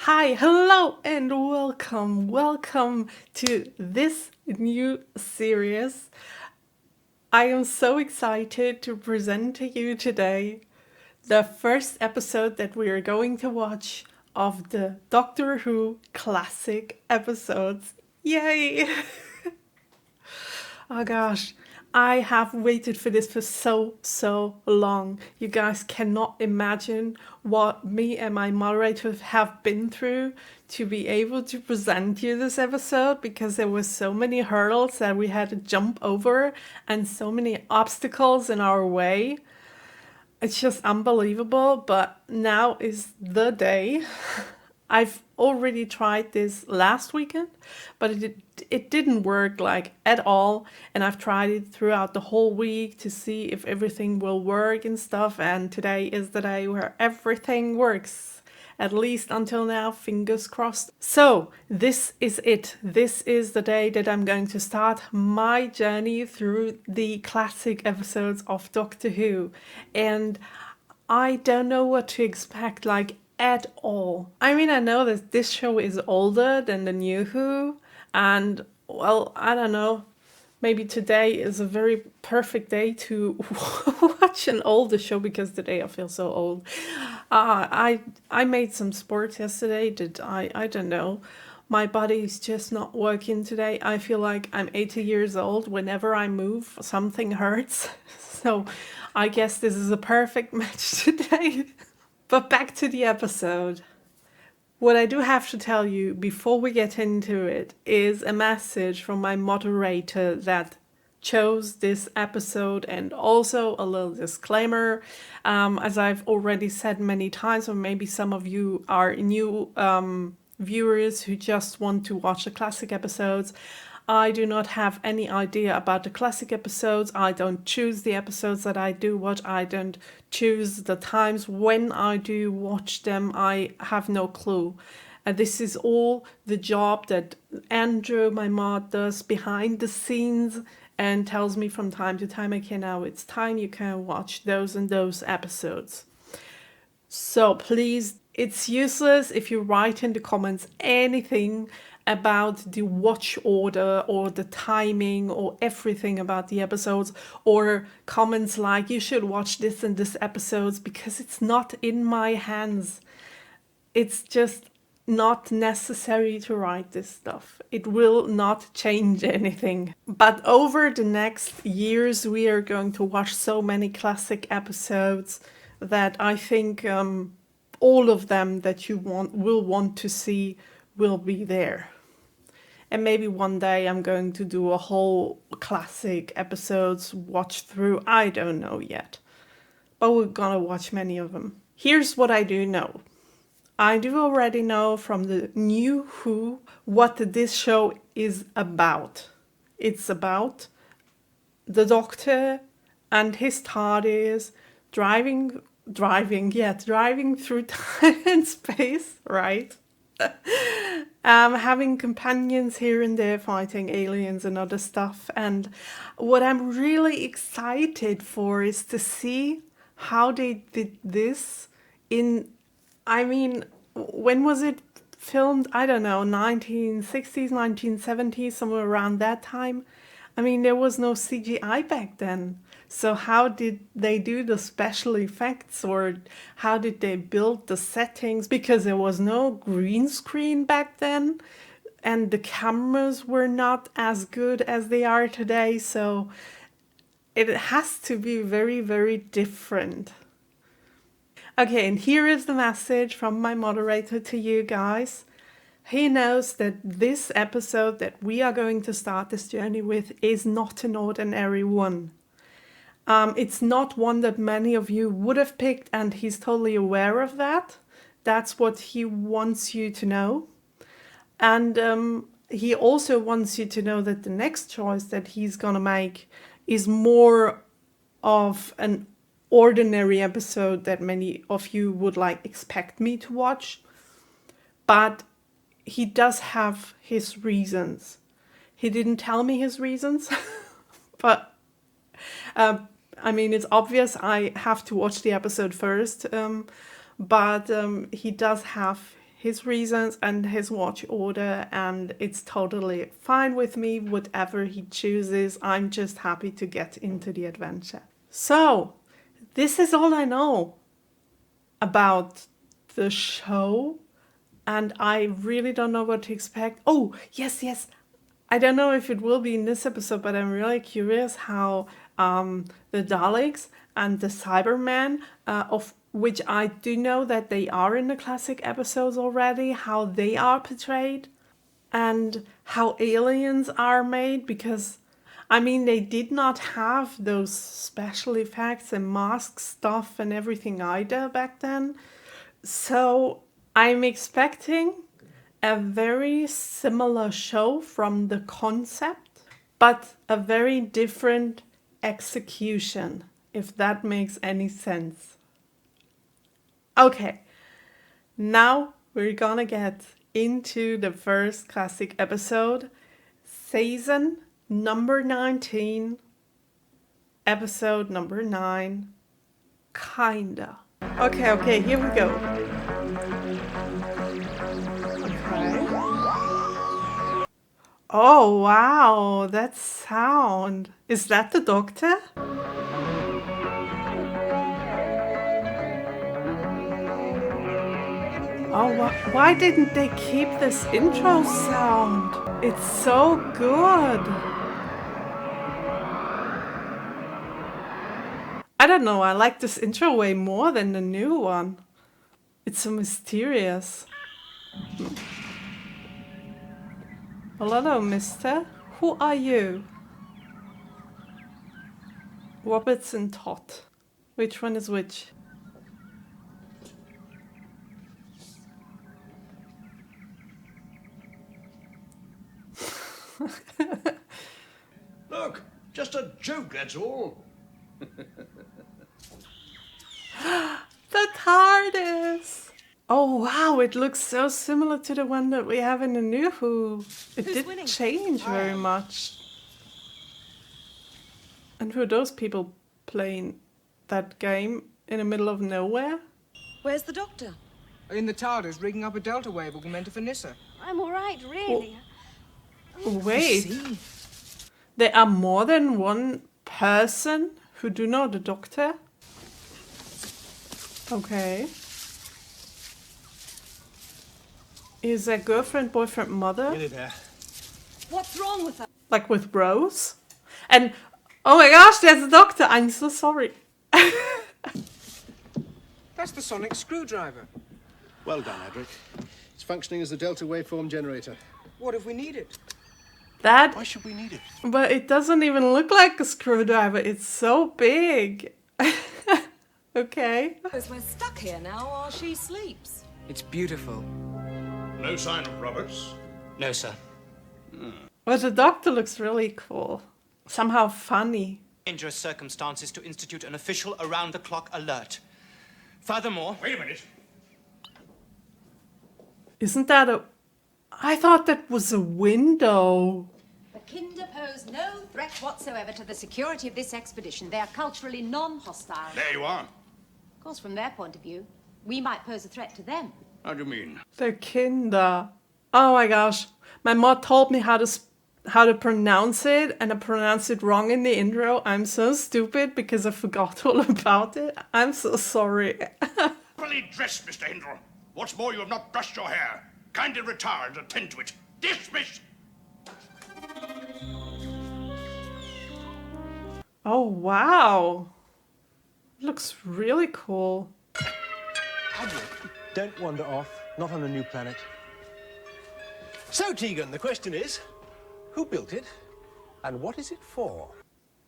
Hi, hello, and welcome. Welcome to this new series. I am so excited to present to you today the first episode that we are going to watch of the Doctor Who classic episodes. Yay! Oh gosh, I have waited for this for so long. You guys cannot imagine what me and my moderators have been through to be able to present you this episode because there were so many hurdles that we had to jump over and so many obstacles in our way. It's just unbelievable, but now is the day. I've already tried this last weekend, but it didn't work like at all. And I've tried it throughout the whole week to see if everything will work and stuff. And today is the day where everything works. At least until now, fingers crossed. So, this is it. This is the day that I'm going to start my journey through the classic episodes of Doctor Who. And I don't know what to expect, like, at all. I mean, I know that this show is older than the new Who, and, well, I don't know. Maybe today is a very perfect day to watch an older show because today I feel so old. I made some sports yesterday that I don't know. My body is just not working today. I feel like I'm 80 years old. Whenever I move, something hurts. So I guess this is a perfect match today. But back to the episode. What I do have to tell you before we get into it is a message from my moderator that chose this episode, and also a little disclaimer. As I've already said many times, or maybe some of you are new viewers who just want to watch the classic episodes. I do not have any idea about the classic episodes. I don't choose the episodes that I do watch. I don't choose the times when I do watch them. I have no clue. And this is all the job that Andrew, my mod, does behind the scenes and tells me from time to time, okay, now it's time you can watch those and those episodes. So please, it's useless if you write in the comments anything about the watch order or the timing or everything about the episodes, or comments like you should watch this and this episodes, because it's not in my hands. It's just not necessary to write this stuff. It will not change anything. But over the next years, we are going to watch so many classic episodes that I think all of them that you will want to see will be there. And maybe one day I'm going to do a whole classic episodes watch through. I don't know yet. But we're gonna watch many of them. Here's what I do know. I do already know from the new Who what this show is about. It's about the Doctor and his TARDIS driving through time and space, right? Having companions here and there fighting aliens and other stuff. And what I'm really excited for is to see how they did this in, I mean, when was it filmed? I don't know, 1960s, 1970s, somewhere around that time. I mean, there was no CGI back then. So how did they do the special effects, or how did they build the settings? Because there was no green screen back then and the cameras were not as good as they are today. So it has to be very, very different. Okay, and here is the message from my moderator to you guys. He knows that this episode that we are going to start this journey with is not an ordinary one. It's not one that many of you would have picked, and he's totally aware of that. That's what he wants you to know. And he also wants you to know that the next choice that he's gonna make is more of an ordinary episode that many of you would like expect me to watch. But he does have his reasons. He didn't tell me his reasons, but I mean, it's obvious I have to watch the episode first. But he does have his reasons and his watch order, and it's totally fine with me, whatever he chooses. I'm just happy to get into the adventure. So, this is all I know about the show, and I really don't know what to expect. Oh, yes. I don't know if it will be in this episode, but I'm really curious how the Daleks and the Cybermen, of which I do know that they are in the classic episodes already, how they are portrayed, and how aliens are made, because I mean, they did not have those special effects and mask stuff and everything either back then. So I'm expecting a very similar show from the concept, but a very different execution, if that makes any sense. Okay, now we're gonna get into the first classic episode, season number 19, episode number 9, Kinda. Okay, here we go. Okay. Oh, wow, that sound. Is that the Doctor? Oh, why didn't they keep this intro sound? It's so good. I don't know, I like this intro way more than the new one. It's so mysterious. Well, hello, mister. Who are you? Robertson Todd. Which one is which? Look, just a joke, that's all. The TARDIS! Oh wow, it looks so similar to the one that we have in the new Who. It didn't change very much. And who are those people playing that game in the middle of nowhere? Where's the Doctor? In the TARDIS, rigging up a delta wave augmenter for Nissa. I'm all right, really. Wait, there are more than one person who do know the Doctor? Okay. Is a girlfriend, boyfriend, mother? Nearly there. What's wrong with her? Like with Rose? And oh my gosh, there's a Doctor! I'm so sorry. That's the sonic screwdriver. Well done, Edric. It's functioning as the delta waveform generator. What if we need it? That, Why should we need it? but it doesn't even look like a screwdriver. It's so big. Okay. We're stuck here now while she sleeps. It's beautiful. No sign of Roberts? No, sir. Well, the Doctor looks really cool. Somehow funny. Dangerous circumstances to institute an official around-the-clock alert. Furthermore... Wait a minute. Isn't that a... I thought that was a window. The Kinder pose no threat whatsoever to the security of this expedition. They are culturally non-hostile. There you are. Of course, from their point of view, we might pose a threat to them. How do you mean? The Kinder. Oh my gosh. My mom told me how to pronounce it, and I pronounced it wrong in the intro. I'm so stupid because I forgot all about it. I'm so sorry. Properly dressed, Mr. Hindle. What's more, you have not brushed your hair. Kindly retire and attend to it. Dismissed! Oh wow. Looks really cool. Don't wander off. Not on a new planet. So, Tegan, the question is, who built it, and what is it for?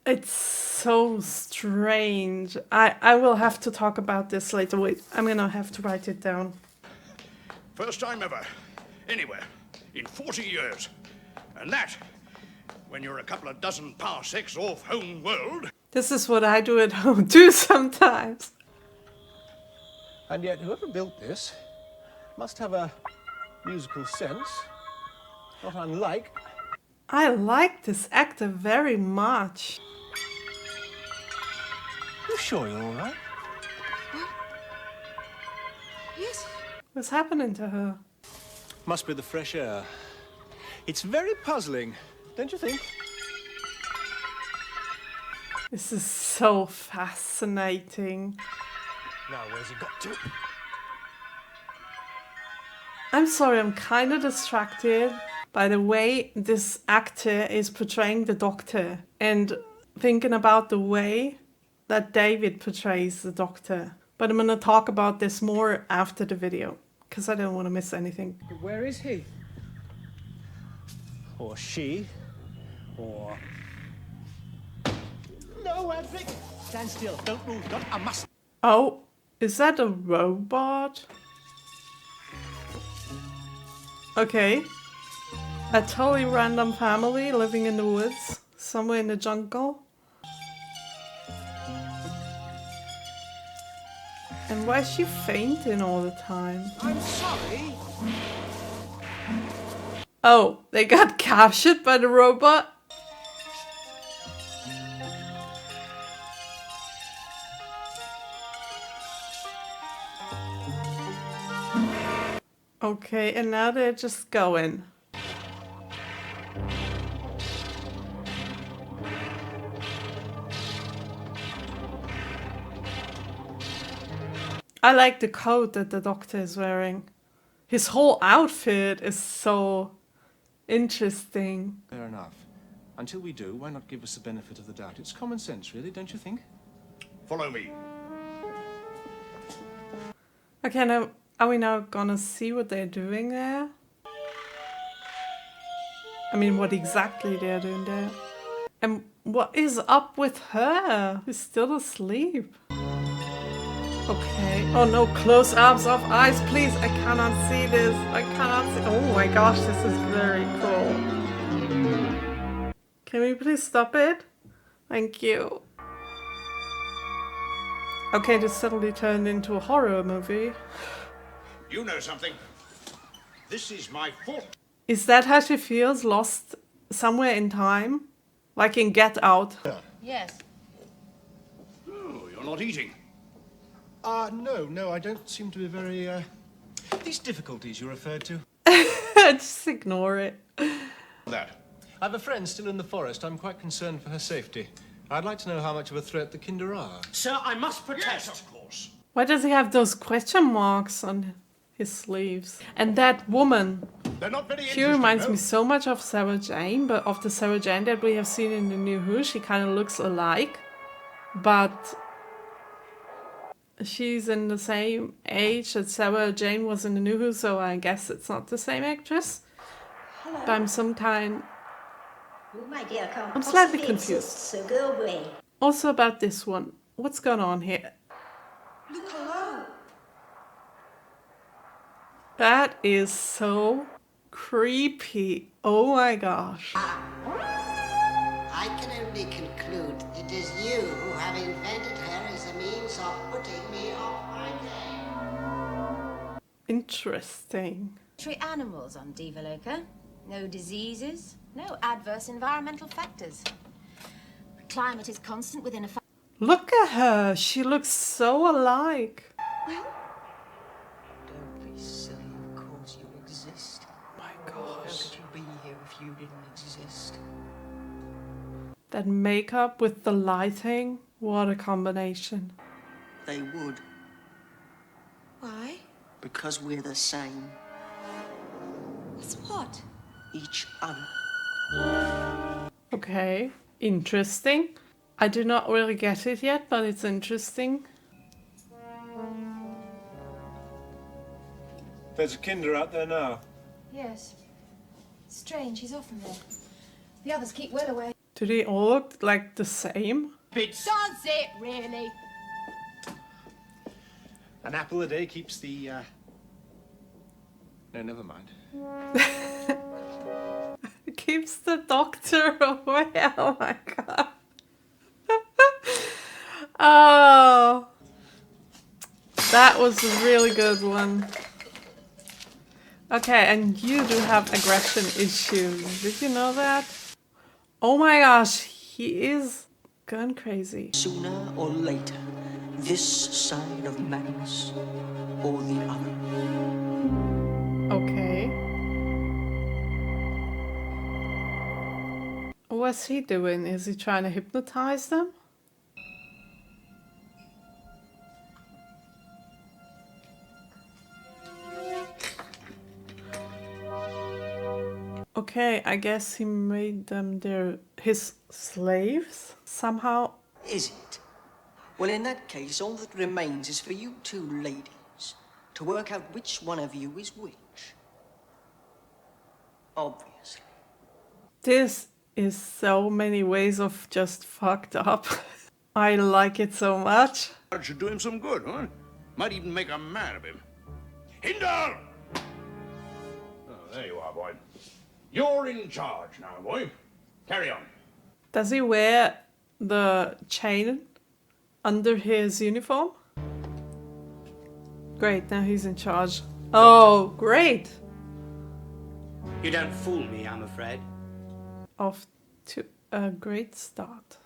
It's so strange. I will have to talk about this later. Wait, I'm gonna have to write it down. First time ever. Anywhere. In 40 years. And that, when you're a couple of dozen parsecs off home world. This is what I do at home too sometimes. And yet, whoever built this must have a musical sense, not unlike... I like this actor very much. You sure you're all right? Yes. What's happening to her? Must be the fresh air. It's very puzzling, don't you think? This is so fascinating. Now, where's he got to? I'm sorry, I'm kind of distracted by the way this actor is portraying the Doctor and thinking about the way that David portrays the Doctor. But I'm going to talk about this more after the video, because I don't want to miss anything. Where is he? Or she. Or... No, Adric! Stand still, don't move, not a must. Oh, is that a robot? Okay. A totally random family living in the woods, somewhere in the jungle. And why is she fainting all the time? I'm sorry. Oh, they got captured by the robot? Okay, and now they're just going. I like the coat that the Doctor is wearing. His whole outfit is so interesting. Fair enough. Until we do, why not give us the benefit of the doubt? It's common sense, really, don't you think? Follow me. Okay, now are we now gonna see what they're doing there? I mean, what exactly they're doing there. And what is up with her? She's still asleep. Okay. Oh no, close-ups of eyes, please. I cannot see this. I cannot see. Oh my gosh, this is very cool. Can we please stop it? Thank you. Okay, this suddenly turned into a horror movie. You know something? This is my fault. Is that how she feels? Lost somewhere in time? Like in Get Out? Yes. Oh, you're not eating. No, I don't seem to be very, These difficulties you referred to? Just ignore it. That. I have a friend still in the forest. I'm quite concerned for her safety. I'd like to know how much of a threat the Kinder are. Sir, I must protest. Yes, of course. Why does he have those question marks on his sleeves? And that woman, They're not very she interesting, reminds though. me so much of Sarah Jane, but of the Sarah Jane that we have seen in the New Who, she kind of looks alike. But she's in the same age that Sarah Jane was in the New Who, so I guess it's not the same actress. Hello. But I'm some kind... Oh, my dear, can't I'm slightly possibly confused. exist, so go away. Also about this one. What's going on here? Look hello. That is so creepy. Oh my gosh. I can only conclude it is you who have invented her as a means of putting me off my game. Interesting. Animals on Devaloka. No diseases, no adverse environmental factors. The climate is constant within a... Look at her. She looks so alike. Don't be silly, of course you exist. My How gosh. could you be here if you didn't exist? That makeup with the lighting. What a combination. They would, Why? because we're the same. What's what? Each other. Okay. Interesting. I do not really get it yet, but it's interesting. There's a Kinder out there now. Yes. Strange, he's often there. The others keep well away. Do they all look like the same? Bits. Does it really? An apple a day keeps the, No, never mind. Keeps the Doctor away. Oh my god. Oh. That was a really good one. Okay, and you do have aggression issues. Did you know that? Oh my gosh, he is gone crazy. Sooner or later, this side of madness or the other. Okay. What's he doing? Is he trying to hypnotize them? Okay, I guess he made them his slaves somehow. Is it? Well, in that case, all that remains is for you two ladies to work out which one of you is which. Obviously. This is so many ways of just fucked up. I like it so much. That should do him some good, huh? Might even make a man of him. Hindle! Oh, there you are, boy. You're in charge now, boy. Carry on. Does he wear the chain under his uniform? Great, now he's in charge. Oh, great! You don't fool me, I'm afraid. Off to a great start.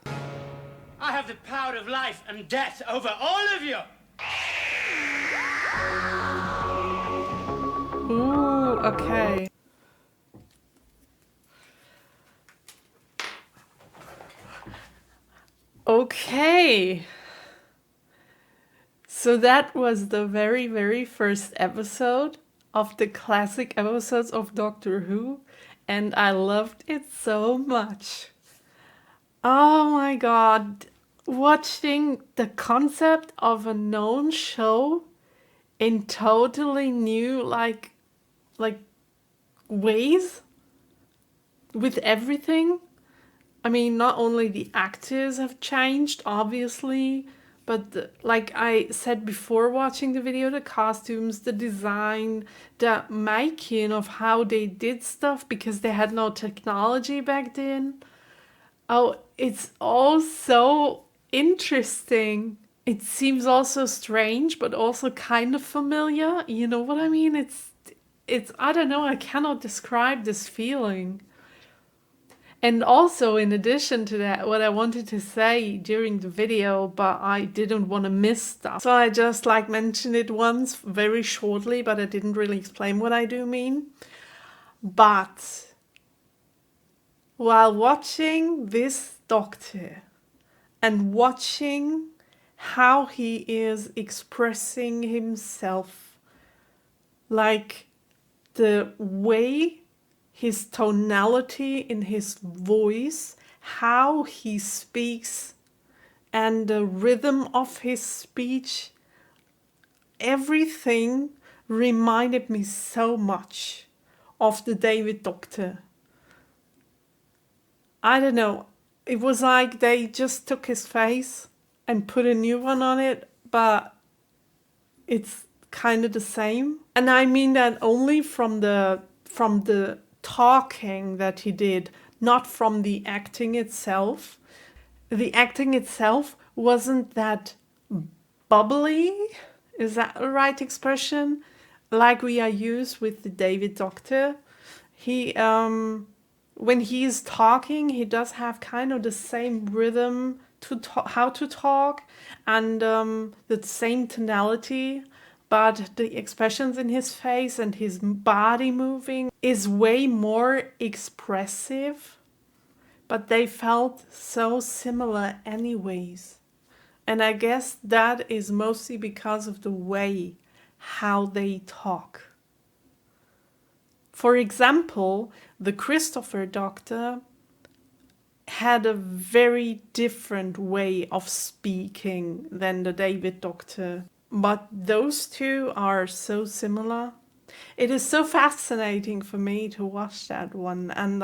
I have the power of life and death over all of you! Ooh, okay. Okay. So that was the very, very first episode of the classic episodes of Doctor Who, and I loved it so much. Oh my god, watching the concept of a known show in totally new like ways with everything. I mean, not only the actors have changed, obviously, but like I said before watching the video, the costumes, the design, the making of how they did stuff because they had no technology back then. Oh, it's all so interesting. It seems also strange, but also kind of familiar. You know what I mean? It's I don't know, I cannot describe this feeling. And also, in addition to that, what I wanted to say during the video, but I didn't want to miss stuff. So I just like mentioned it once very shortly, but I didn't really explain what I do mean. But while watching this doctor and watching how he is expressing himself, like the way his tonality in his voice, how he speaks, and the rhythm of his speech, everything reminded me so much of the David Doctor. I don't know, it was like they just took his face and put a new one on it, but it's kind of the same. And I mean that only from the talking that he did, not from the acting itself. The acting itself wasn't that bubbly, is that the right expression? Like we are used with the David Doctor. He, when he is talking, he does have kind of the same rhythm to how to talk and the same tonality. But the expressions in his face and his body moving is way more expressive. But they felt so similar anyways. And I guess that is mostly because of the way how they talk. For example, the Christopher Doctor had a very different way of speaking than the David Doctor. But those two are so similar. It is so fascinating for me to watch that one. And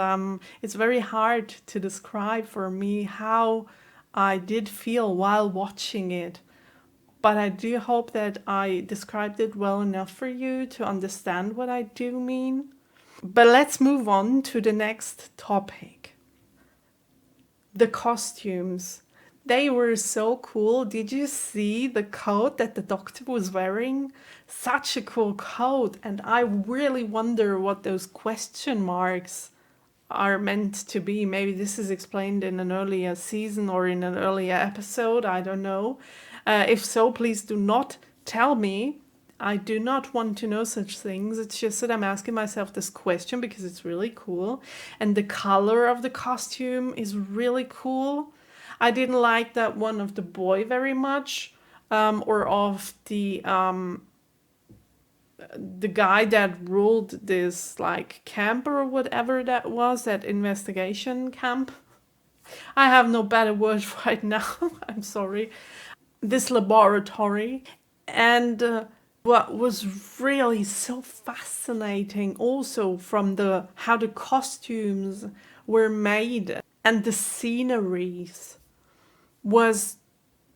it's very hard to describe for me how I did feel while watching it. But I do hope that I described it well enough for you to understand what I do mean. But let's move on to the next topic. The costumes. They were so cool. Did you see the coat that the Doctor was wearing? Such a cool coat. And I really wonder what those question marks are meant to be. Maybe this is explained in an earlier season or in an earlier episode. I don't know. If so, please do not tell me. I do not want to know such things. It's just that I'm asking myself this question because it's really cool. And the color of the costume is really cool. I didn't like that one of the boy very much, or of the guy that ruled this like camp or whatever that was, that investigation camp. I have no better word right now. I'm sorry. This laboratory. And what was really so fascinating also from the how the costumes were made and the sceneries were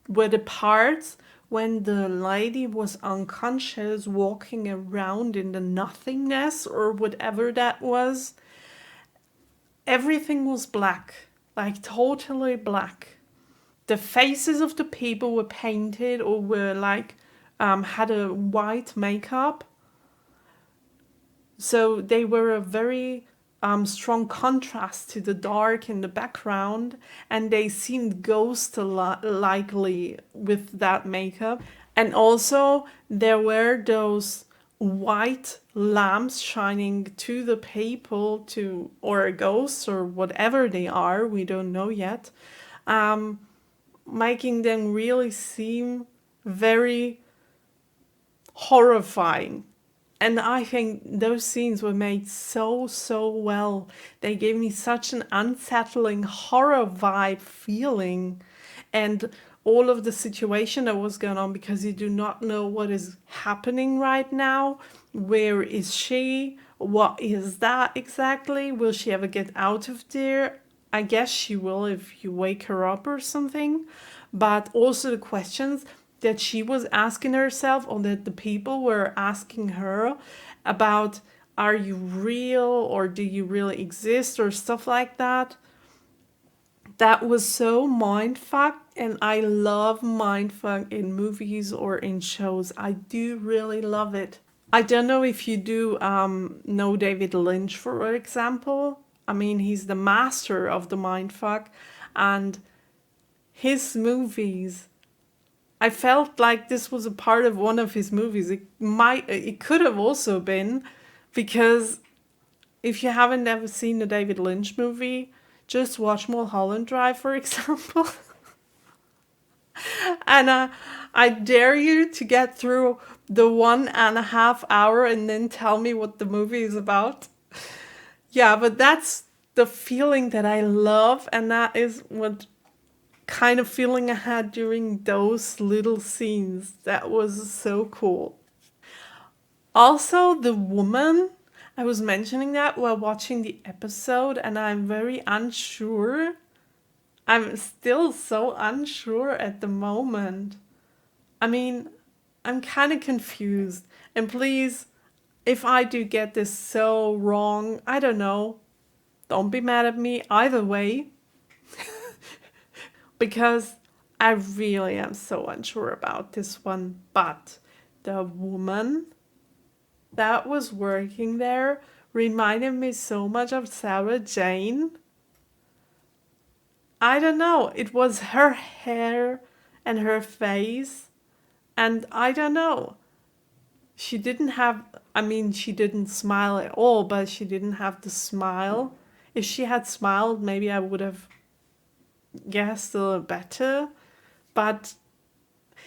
the parts when the lady was unconscious walking around in the nothingness or whatever that was. Everything was black, like totally black. The faces of the people were painted or were like had a white makeup. So they were a very strong contrast to the dark in the background, and they seemed ghost-likely with that makeup. And also there were those white lamps shining to the people, to or ghosts or whatever they are, we don't know yet, making them really seem very horrifying. And I think those scenes were made so, so well. They gave me such an unsettling horror vibe feeling. And all of the situation that was going on, because you do not know what is happening right now. Where is she? What is that exactly? Will she ever get out of there? I guess she will if you wake her up or something. But also the questions that she was asking herself, or that the people were asking her about, are you real or do you really exist or stuff like that. That was so mindfuck, and I love mindfuck in movies or in shows. I do really love it. I don't know if you do know David Lynch, for example. I mean, he's the master of the mindfuck, and his movies, I felt like this was a part of one of his movies. It could have also been, because if you haven't ever seen a David Lynch movie, just watch Mulholland Drive, for example. And I dare you to get through the 1.5 hour and then tell me what the movie is about. Yeah, but that's the feeling that I love, and that is what kind of feeling I had during those little scenes. That was so cool. Also, the woman, I was mentioning that while watching the episode, and I'm very unsure. I'm still so unsure at the moment. I mean, I'm kind of confused. And please, if I do get this so wrong, I don't know. Don't be mad at me either way. Because I really am so unsure about this one. But the woman that was working there reminded me so much of Sarah Jane. I don't know. It was her hair and her face. And I don't know. She didn't have, I mean, she didn't smile at all, but she didn't have the smile. If she had smiled, maybe I would have guessed a little better. But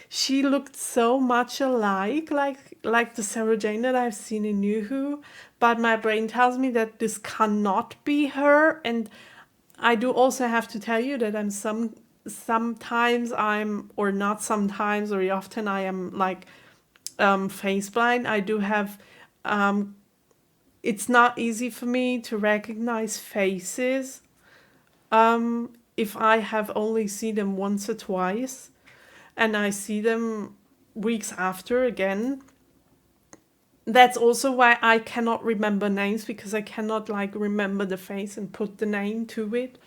she looked so much alike, like the Sarah Jane that I've seen in New Who. But my brain tells me that this cannot be her. And I do also have to tell you that sometimes I'm, or not sometimes, or often I am like face blind. I do have, it's not easy for me to recognize faces if I have only seen them once or twice, and I see them weeks after again. That's also why I cannot remember names, because I cannot like remember the face and put the name to it.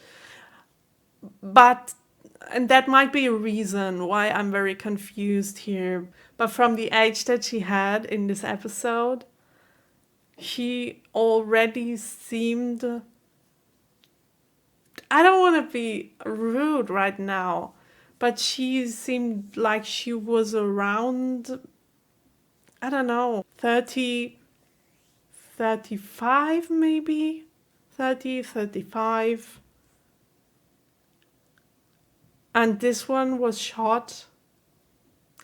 And that might be a reason why I'm very confused here. But from the age that she had in this episode, she already seemed, I don't want to be rude right now, but she seemed like she was around I don't know, 30, 35 maybe? 30, 35. And this one was shot,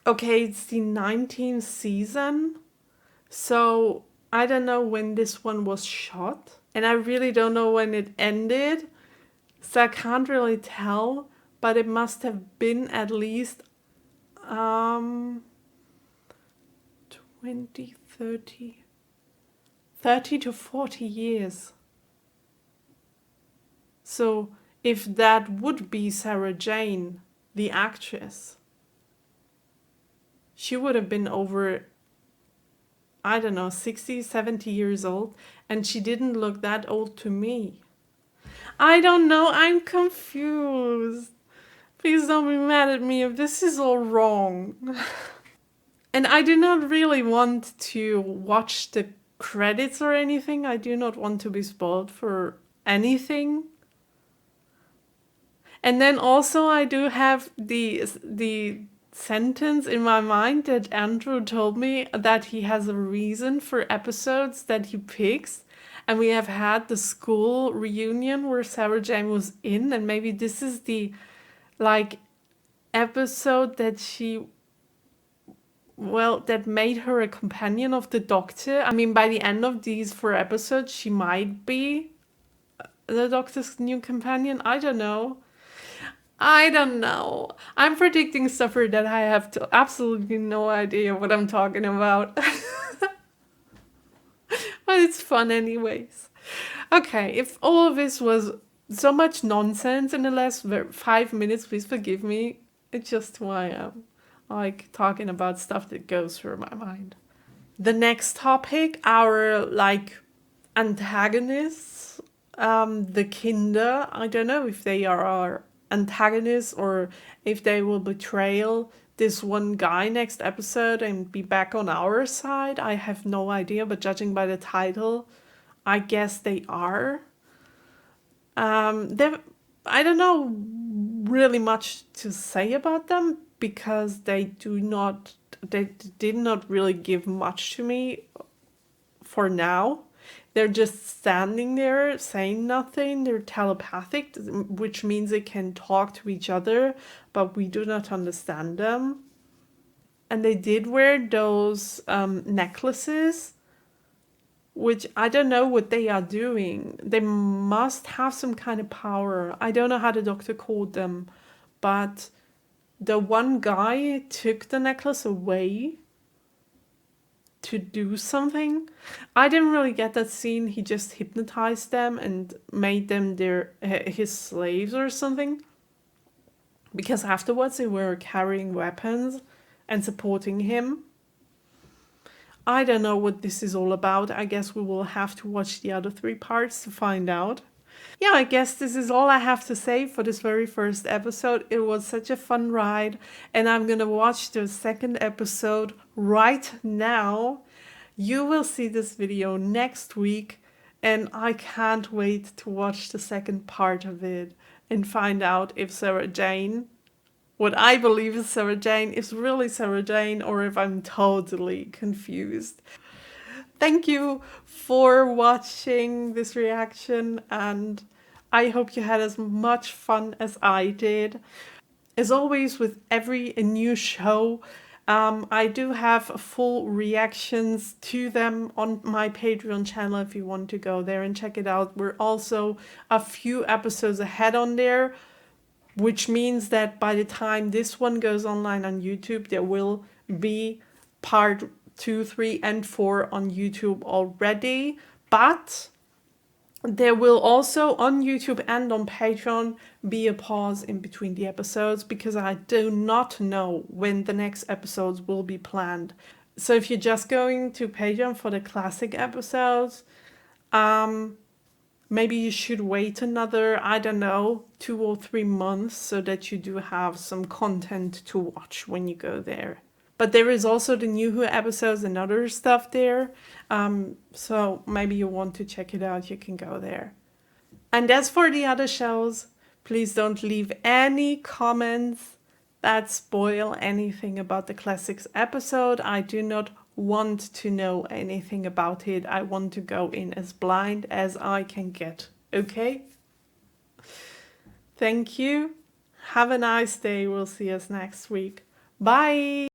okay, it's the 19th season. So I don't know when this one was shot. And I really don't know when it ended. So I can't really tell. But it must have been at least 20, 30, 30 to 40 years. So if that would be Sarah Jane, the actress, she would have been over, I don't know, 60, 70 years old, and she didn't look that old to me. I don't know, I'm confused. Please don't be mad at me if this is all wrong. And I do not really want to watch the credits or anything. I do not want to be spoiled for anything. And then also I do have the sentence in my mind that Andrew told me that he has a reason for episodes that he picks. And we have had the school reunion where Sarah Jane was in, and maybe this is the like episode that that made her a companion of the Doctor. I mean, by the end of these 4 episodes, she might be the Doctor's new companion. I don't know. I'm predicting stuff that I have absolutely no idea what I'm talking about. But it's fun anyways. Okay, if all of this was so much nonsense in the last 5 minutes, please forgive me. It's just who I am. I like talking about stuff that goes through my mind. The next topic, our antagonists, the Kinder. I don't know if they are our antagonists or if they will betray this one guy next episode and be back on our side. I have no idea, but judging by the title, I guess they are. I don't know really much to say about them because they did not really give much to me for now. They're just standing there saying nothing. They're telepathic, which means they can talk to each other, but we do not understand them. And they did wear those necklaces, which I don't know what they are doing. They must have some kind of power. I don't know how the Doctor called them, but the one guy took the necklace away to do something. I didn't really get that scene. He just hypnotized them and made them his slaves or something. Because afterwards they were carrying weapons and supporting him. I don't know what this is all about. I guess we will have to watch the other 3 parts to find out. Yeah, I guess this is all I have to say for this very first episode. It was such a fun ride, and I'm gonna watch the second episode right now. You will see this video next week, and I can't wait to watch the second part of it and find out if Sarah Jane, what I believe is Sarah Jane, is really Sarah Jane, or if I'm totally confused. Thank you for watching this reaction, and I hope you had as much fun as I did. As always, with every new show, I do have full reactions to them on my Patreon channel if you want to go there and check it out. We're also a few episodes ahead on there, which means that by the time this one goes online on YouTube, there will be part 2, 3, and 4 on YouTube already. But there will also on YouTube and on Patreon be a pause in between the episodes because I do not know when the next episodes will be planned. So if you're just going to Patreon for the classic episodes, maybe you should wait another, I don't know, 2 or 3 months so that you do have some content to watch when you go there. But there is also the New Who episodes and other stuff there. So maybe you want to check it out, you can go there. And as for the other shows, please don't leave any comments that spoil anything about the classics episode. I do not want to know anything about it. I want to go in as blind as I can get. Okay? Thank you. Have a nice day. We'll see us next week. Bye.